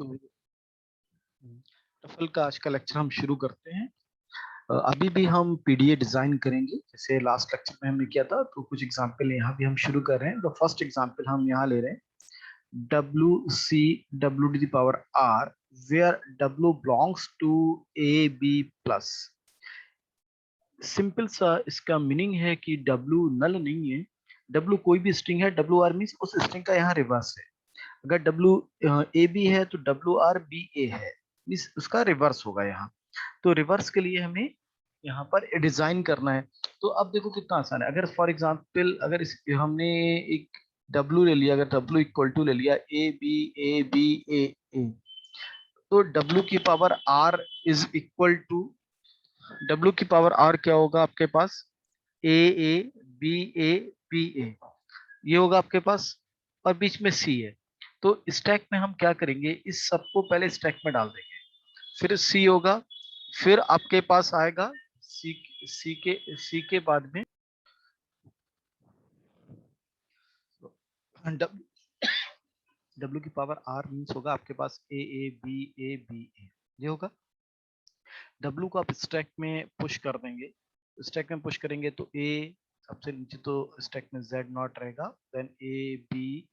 सो TOEFL का आज का लेक्चर हम शुरू करते हैं। अभी भी हम पीडीए डिजाइन करेंगे जैसे लास्ट लेक्चर में हमने किया था, तो कुछ एग्जांपल यहाँ भी हम शुरू कर रहे हैं। द फर्स्ट एग्जांपल हम यहाँ ले रहे हैं W C W D power R where W belongs to A B plus. Simple सा इसका मीनिंग है कि डब्ल्यू नल नहीं है, डब्ल्यू कोई भी स्ट्रिंग है, डब्ल्यू आर मीन्स उस स्ट्रिंग का यहाँ रिवर्स है। अगर डब्ल्यू ए बी है तो डब्ल्यू आर बी ए है, मीन्स उसका रिवर्स होगा यहाँ। तो रिवर्स के लिए हमें यहाँ पर डिजाइन करना है। तो अब देखो कितना आसान है। अगर फॉर एग्जांपल अगर हमने एक डब्ल्यू ले लिया, अगर डब्ल्यू इक्वल टू ले लिया ए बी ए, तो डब्ल्यू की power R is equal to, W की पावर आर क्या होगा आपके पास, ए बी ए बी ए, ये होगा आपके पास, और बीच में सी है। तो स्टैक में हम क्या करेंगे, इस सबको पहले स्टैक में डाल देंगे, फिर सी होगा, फिर आपके पास आएगा सी, सी के बाद में डब्ल्यू की पावर आर मीन्स होगा आपके पास ए बी ए, ये होगा। डब्ल्यू को आप स्टैक में पुश कर देंगे, स्टैक में पुश करेंगे तो ए सबसे नीचे, तो स्टैक में जेड नॉट रहेगा, देन ए बी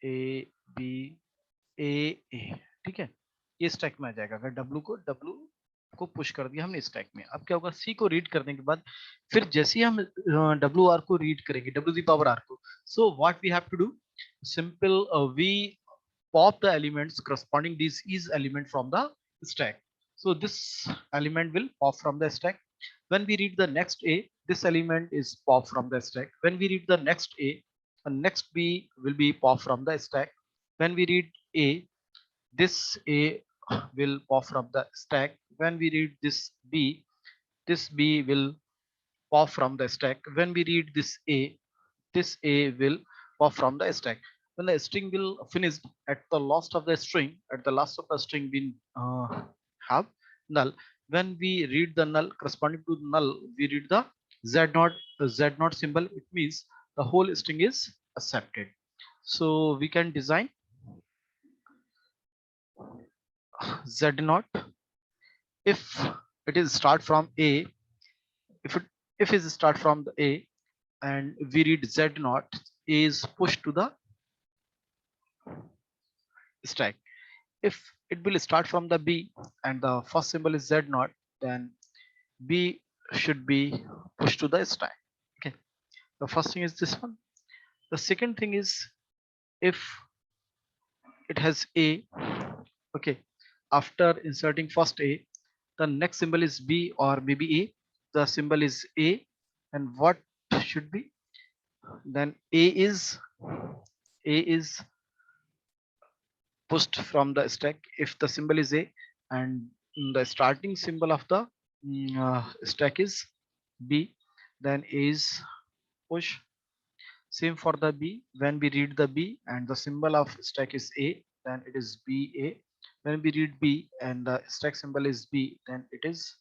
ए, ठीक है, ये स्टैक में आ जाएगा। अगर डब्ल्यू को पुश कर दिया हमने स्टैक में, अब क्या होगा, सी को रीड करने के बाद फिर जैसे ही हम डब्ल्यू आर को रीड करेंगे, डब्ल्यू दी पावर आर को, so what we have to do, simple we pop the elements corresponding these is element from the stack. So this element will pop from the stack. When we read the next a, this element is pop from the stack. When we read the next a, the next b will be pop from the stack. When we read a, this a will pop from the stack. When we read this b will pop from the stack. When we read this a will pop from the stack. When the string will finish at the last of the string, at the last of the string we have null. When we read the null corresponding to null, we read the z naught symbol. It means the whole string is accepted. So we can design z naught if it is start from a, if it is start from the a and we read z naught, is pushed to the stack. If it will start from the b and the first symbol is z naught, then b should be pushed to the stack. Okay, the first thing is this one. The second thing is if it has a, okay, after inserting first a, the next symbol is b or maybe a, the symbol is a, and what should be, then a is pushed from the stack if the symbol is a, and the starting symbol of the stack is b, then a is push. Same for the b, when we read the b and the symbol of stack is a, then it is ba. When we read b and the stack symbol is b, then it is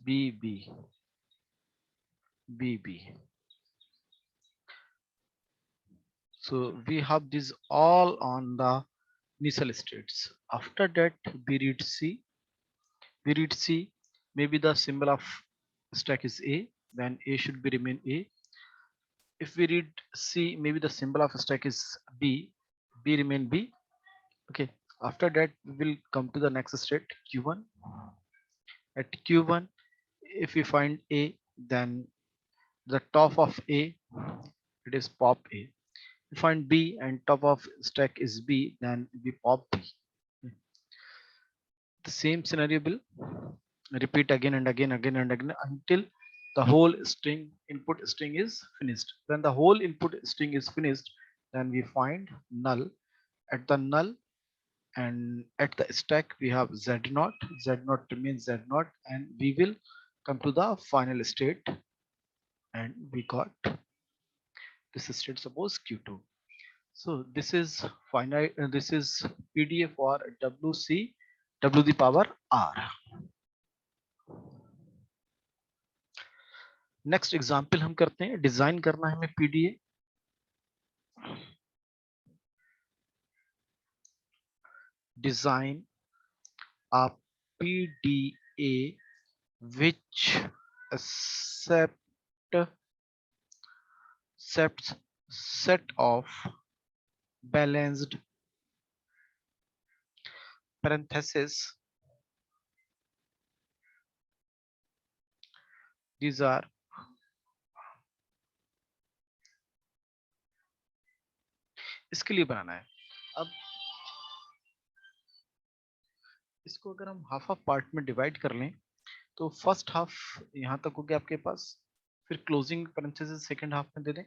bb. So we have this all on the initial states. After that we read c, maybe the symbol of stack is a, then a should be remain a. If we read c, maybe the symbol of stack is b remain b. Okay, after that we will come to the next state, q1. At q1, if we find a, then the top of a, it is pop a. We find b and top of stack is b, then we pop b. The same scenario will repeat again and again until the whole string input string is finished. When the whole input string is finished, then we find null. At the null and at the stack we have z naught remains z naught, and we will come to the final state, and we got this state, suppose q2. So this is final, this is pdf for wc w the power r. Next example हम करते हैं, design करना है हमें PDA. design a PDA which accepts set of balanced parentheses. These are इसके लिए बनाना है। अब इसको अगर हम हाफ हाफ पार्ट में डिवाइड कर लें तो फर्स्ट हाफ यहाँ तक हो गया आपके पास, फिर क्लोजिंग पैरेंथेसिस सेकंड हाफ में दे दें।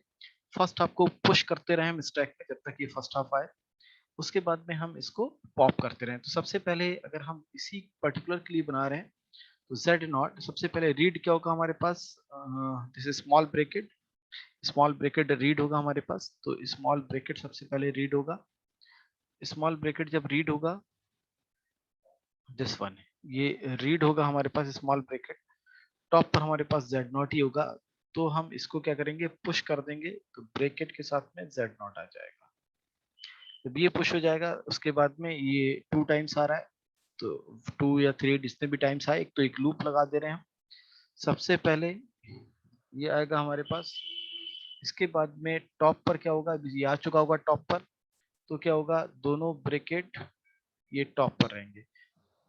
फर्स्ट हाफ को पुश करते रहे हम स्टैक में जब तक ये फर्स्ट हाफ आए, उसके बाद में हम इसको पॉप करते रहें। तो सबसे पहले अगर हम इसी पर्टिकुलर के लिए बना रहे हैं तो जेड नॉट, सबसे पहले रीड क्या होगा हमारे पास, this is small bracket read होगा हमारे पास। तो स्मॉल ब्रैकेट सबसे पहले रीड होगा। स्मॉल ब्रैकेट जब रीड होगा, दिस वन, ये रीड होगा हमारे पास स्मॉल ब्रैकेट, टॉप पर हमारे पास जेड नॉट ही होगा। तो हम इसको क्या करेंगे, पुश कर देंगे, तो ब्रैकेट के साथ में जेड नॉट आ जाएगा। जब ये पुश हो जाएगा उसके बाद में ये 2 टाइम्स आ रहा है, तो 2 या 3 जितने भी टाइम्स आए, तो एक लूप लगा दे रहे हैं हम। सबसे पहले ये आएगा हमारे पास, इसके बाद में टॉप पर क्या होगा, ये आ चुका होगा टॉप पर, तो क्या होगा, दोनों ब्रैकेट ये टॉप पर रहेंगे।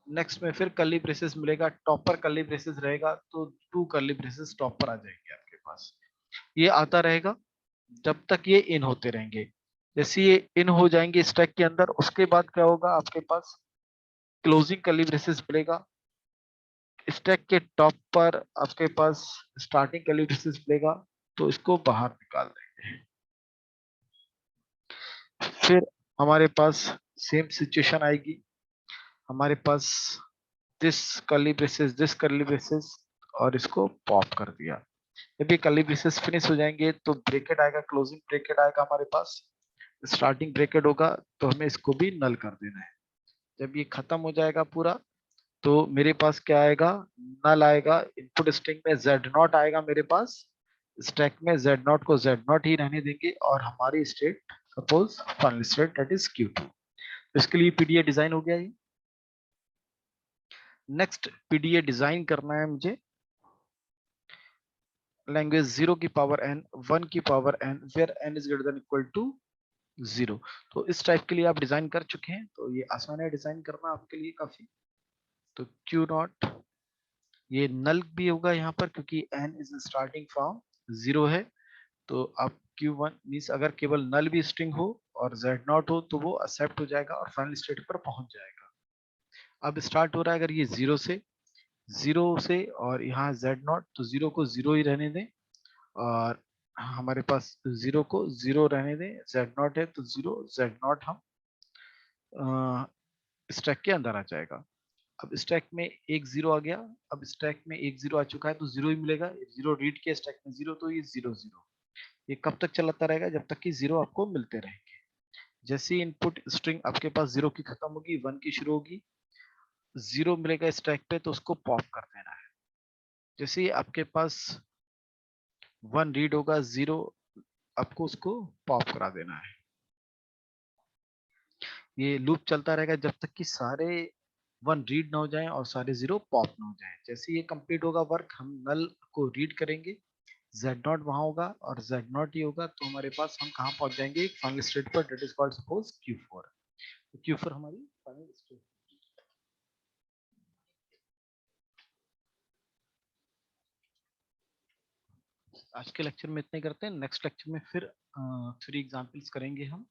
नेक्स्ट में फिर कर्ली ब्रेसेस मिलेगा, टॉप पर कर्ली ब्रेसेस रहेगा, तो 2 कर्ली ब्रेसेस टॉप पर आ जाएंगे आपके पास। ये आता रहेगा जब तक ये इन होते रहेंगे। जैसे ये इन हो जाएंगे स्टैक के अंदर, उसके बाद क्या होगा आपके पास, क्लोजिंग कर्ली ब्रेसेस मिलेगा। स्टैक के टॉप पर आपके पास स्टार्टिंग कर्ली ब्रेसेस मिलेगा, तो इसको बाहर निकाल देंगे। फिर हमारे पास सेम सिचुएशन आएगी, हमारे पास दिस कर्ली ब्रेसेस, और इसको पॉप कर दिया। जब ये कर्ली ब्रेसेस फिनिश हो जाएंगे तो ब्रैकेट आएगा, क्लोजिंग ब्रैकेट आएगा हमारे पास, स्टार्टिंग ब्रैकेट होगा, तो हमें इसको भी नल कर देना है। जब ये खत्म हो जाएगा पूरा, तो मेरे पास क्या आएगा, नल आएगा। इनपुट स्ट्रिंग में जेड नॉट आएगा मेरे पास, स्टैक में जेड नॉट को जेड नॉट ही रहने देंगे, और हमारी state suppose final state that is Q2। इसके लिए पीडीए डिजाइन हो गया। ये नेक्स्ट पीडीए डिजाइन करना है मुझे, लैंग्वेज 0 की पावर n 1 की power n where n is greater than equal to 0। तो इस टाइप के लिए आप डिजाइन कर चुके हैं, तो ये आसान है डिजाइन करना आपके लिए काफी। तो Q0 ये नल भी होगा यहाँ पर, क्योंकि n इज स्टार्टिंग फ्रॉम 0 है। तो आप Q1 मीन्स अगर केवल नल भी स्ट्रिंग हो और Z0 हो तो वो एक्सेप्ट हो जाएगा और फाइनल स्टेट पर पहुंच जाएगा। अब स्टार्ट हो रहा है अगर ये 0 से और यहाँ Z0, तो 0 को 0 ही रहने दें, और हमारे पास 0 को 0 रहने दें। Z0 है तो 0 Z0 हम स्टैक के अंदर आ जाएगा। अब स्टैक में एक 0 आ गया, अब स्टैक में एक 0 आ चुका है तो 0 ही मिलेगा। 0 रीड किया स्टैक में 0, तो ये 0 0। ये कब तक चलाता रहेगा, जब तक कि 0 आपको मिलते रहेंगे। जैसे ही इनपुट स्ट्रिंग आपके पास 0 की खत्म होगी, 1 की शुरू होगी, 0 मिलेगा स्टैक पे तो उसको पॉप कर देना है। जैसे ही आपके पास 1 रीड होगा, 0 आपको उसको पॉप करा देना है। ये लूप चलता रहेगा जब तक कि सारे 1 रीड ना हो जाएं और सारे 0 पॉप ना हो जाएं। जैसे ये कंप्लीट होगा वर्क, हम नल को रीड करेंगे, Z0 वहां होगा और Z0 ही होगा, तो हमारे पास हम कहाँ पहुंच जाएंगे, फाइनल स्टेट पर, that is called suppose Q4। तो Q4 हमारी फाइनल स्टेट। आज के लेक्चर में इतने करते हैं, नेक्स्ट लेक्चर में फिर 3 एग्जांपल्स करेंगे हम।